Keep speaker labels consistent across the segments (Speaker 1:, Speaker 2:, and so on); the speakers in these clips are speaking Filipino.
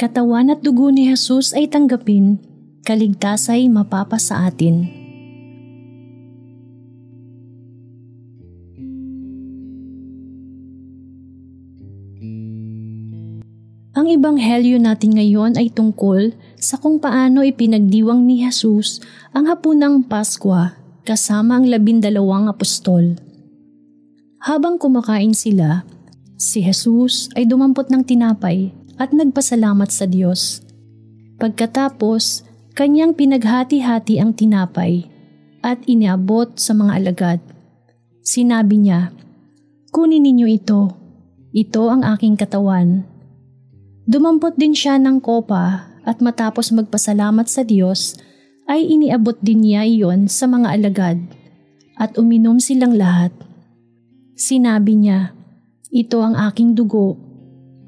Speaker 1: Katawan at dugo ni Jesus ay tanggapin, kaligtas ay mapapa sa atin. Ang ebanghelyo natin ngayon ay tungkol sa kung paano ipinagdiwang ni Jesus ang hapunang Paskwa kasama ang 12 apostol. Habang kumakain sila, si Jesus ay dumampot ng tinapay at nagpasalamat sa Diyos. Pagkatapos, kanyang pinaghati-hati ang tinapay at iniabot sa mga alagad. Sinabi niya, "Kunin ninyo ito. Ito ang aking katawan." Dumampot din siya ng kopa at matapos magpasalamat sa Diyos, ay iniabot din niya iyon sa mga alagad at uminom silang lahat. Sinabi niya, "Ito ang aking dugo.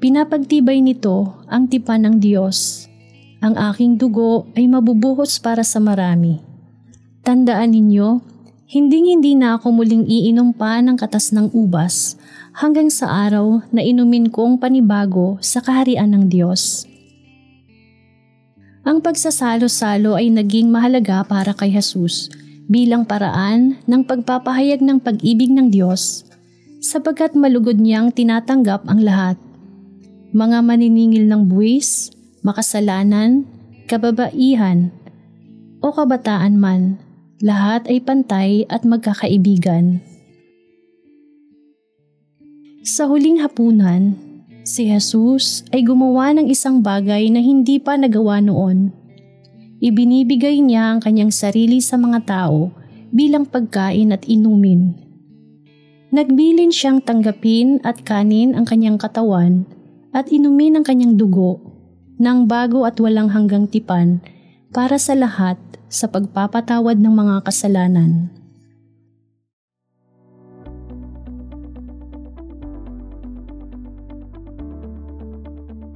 Speaker 1: Pinapagtibay nito ang tipan ng Diyos. Ang aking dugo ay mabubuhos para sa marami. Tandaan ninyo, hindi na ako muling iinom pa ng katas ng ubas hanggang sa araw na inumin kong panibago sa kaharian ng Diyos." Ang pagsasalo-salo ay naging mahalaga para kay Jesus bilang paraan ng pagpapahayag ng pag-ibig ng Diyos sapagkat malugod niyang tinatanggap ang lahat. Mga maniningil ng buwis, makasalanan, kababaihan, o kabataan man, lahat ay pantay at magkakaibigan. Sa huling hapunan, si Jesus ay gumawa ng isang bagay na hindi pa nagawa noon. Ibinibigay niya ang kanyang sarili sa mga tao bilang pagkain at inumin. Nagbilin siyang tanggapin at kanin ang kanyang katawan at inumin ang kanyang dugo ng bago at walang hanggang tipan para sa lahat sa pagpapatawad ng mga kasalanan.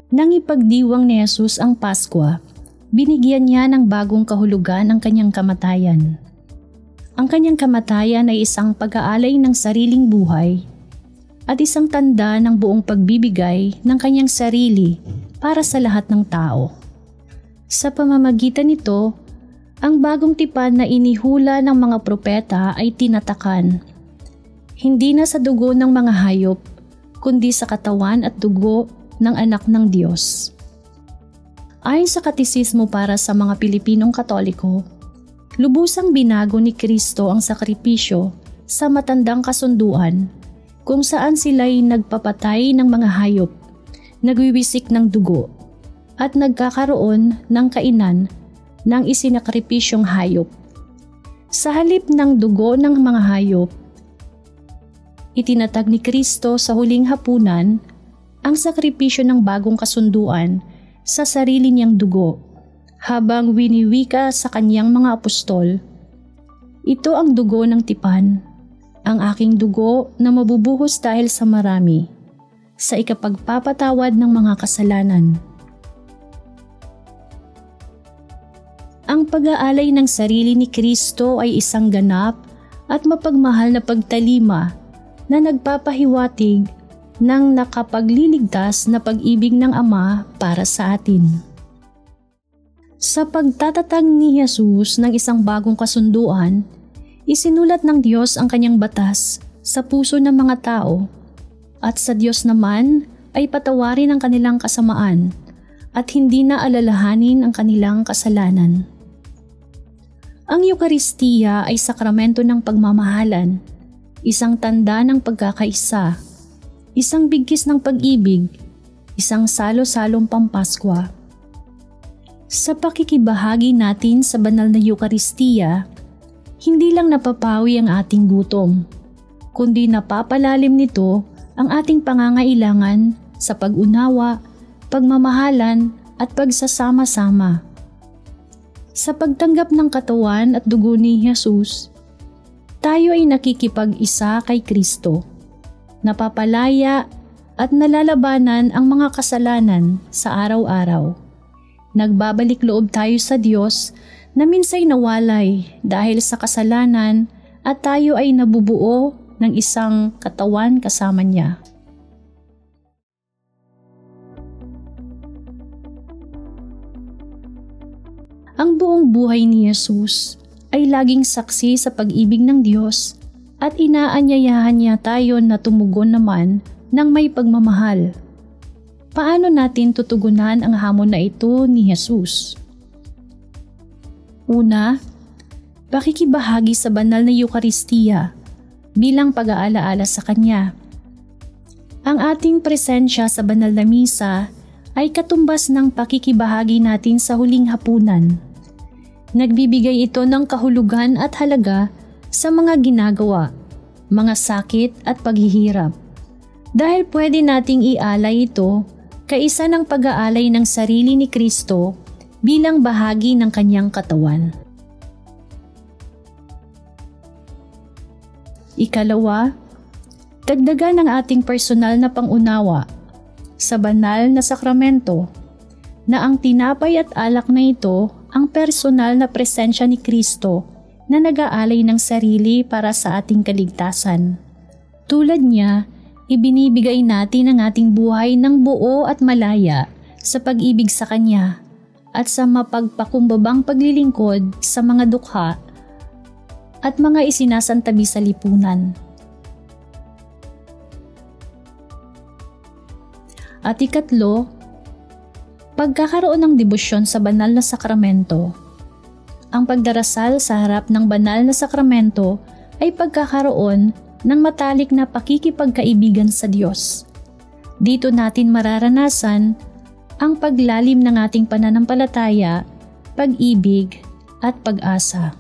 Speaker 1: Nang ipagdiwang ni Jesus ang Paskwa, binigyan niya ng bagong kahulugan ang kanyang kamatayan. Ang kanyang kamatayan ay isang pag-aalay ng sariling buhay at isang tanda ng buong pagbibigay ng kanyang sarili para sa lahat ng tao. Sa pamamagitan nito, ang bagong tipan na inihula ng mga propeta ay tinatakan. Hindi na sa dugo ng mga hayop, kundi sa katawan at dugo ng anak ng Diyos. Ayon sa katisismo para sa mga Pilipinong Katoliko, lubusang binago ni Kristo ang sakripisyo sa matandang kasunduan kung saan sila'y nagpapatay ng mga hayop, nagwiwisik ng dugo, at nagkakaroon ng kainan ng isinakripisyong hayop. Sa halip ng dugo ng mga hayop, itinatag ni Kristo sa huling hapunan ang sakripisyo ng bagong kasunduan sa sarili niyang dugo, habang winiwika sa kanyang mga apostol, "Ito ang dugo ng tipan, ang aking dugo na mabubuhos dahil sa marami, sa ikapagpapatawad ng mga kasalanan." Ang pag-aalay ng sarili ni Kristo ay isang ganap at mapagmahal na pagtalima na nagpapahiwatig ng nakapagliligtas na pag-ibig ng Ama para sa atin. Sa pagtatatag ni Jesus ng isang bagong kasunduan, isinulat ng Diyos ang kanyang batas sa puso ng mga tao, at sa Diyos naman ay patawarin ang kanilang kasamaan at hindi na alalahanin ang kanilang kasalanan. Ang Eukaristiya ay sakramento ng pagmamahalan, isang tanda ng pagkakaisa, isang bigkis ng pag-ibig, isang salo-salong Pampaskwa. Sa pakikibahagi natin sa banal na Eukaristiya, hindi lang napapawi ang ating gutom, kundi napapalalim nito ang ating pangangailangan sa pag-unawa, pagmamahalan at pagsasama-sama. Sa pagtanggap ng katawan at dugo ni Jesus, tayo ay nakikipag-isa kay Kristo, napapalaya at nalalabanan ang mga kasalanan sa araw-araw. Nagbabalik loob tayo sa Diyos na minsay nawalay dahil sa kasalanan at tayo ay nabubuo ng isang katawan kasama niya. Ang buong buhay ni Jesus ay laging saksi sa pag-ibig ng Diyos at inaanyayahan niya tayo na tumugon naman ng may pagmamahal. Paano natin tutugunan ang hamon na ito ni Jesus? Una, pakikibahagi sa banal na Eucharistia bilang pag-aalaala sa Kanya. Ang ating presensya sa banal na misa ay katumbas ng pakikibahagi natin sa huling hapunan. Nagbibigay ito ng kahulugan at halaga sa mga ginagawa, mga sakit at paghihirap. Dahil pwede nating ialay ito kaisa ng pag-aalay ng sarili ni Kristo bilang bahagi ng Kanyang katawan. Ikalawa, dagdagan ang ating personal na pangunawa sa banal na sakramento na ang tinapay at alak na ito ang personal na presensya ni Kristo na nag-aalay ng sarili para sa ating kaligtasan. Tulad niya, ibinibigay natin ang ating buhay ng buo at malaya sa pag-ibig sa Kanya at sa mapagpakumbabang paglilingkod sa mga dukha at mga isinasantabi sa lipunan. At ikatlo, pagkakaroon ng debosyon sa banal na sakramento. Ang pagdarasal sa harap ng banal na sakramento ay pagkakaroon ng matalik na pakikipagkaibigan sa Diyos. Dito natin mararanasan ang paglalim ng ating pananampalataya, pag-ibig at pag-asa.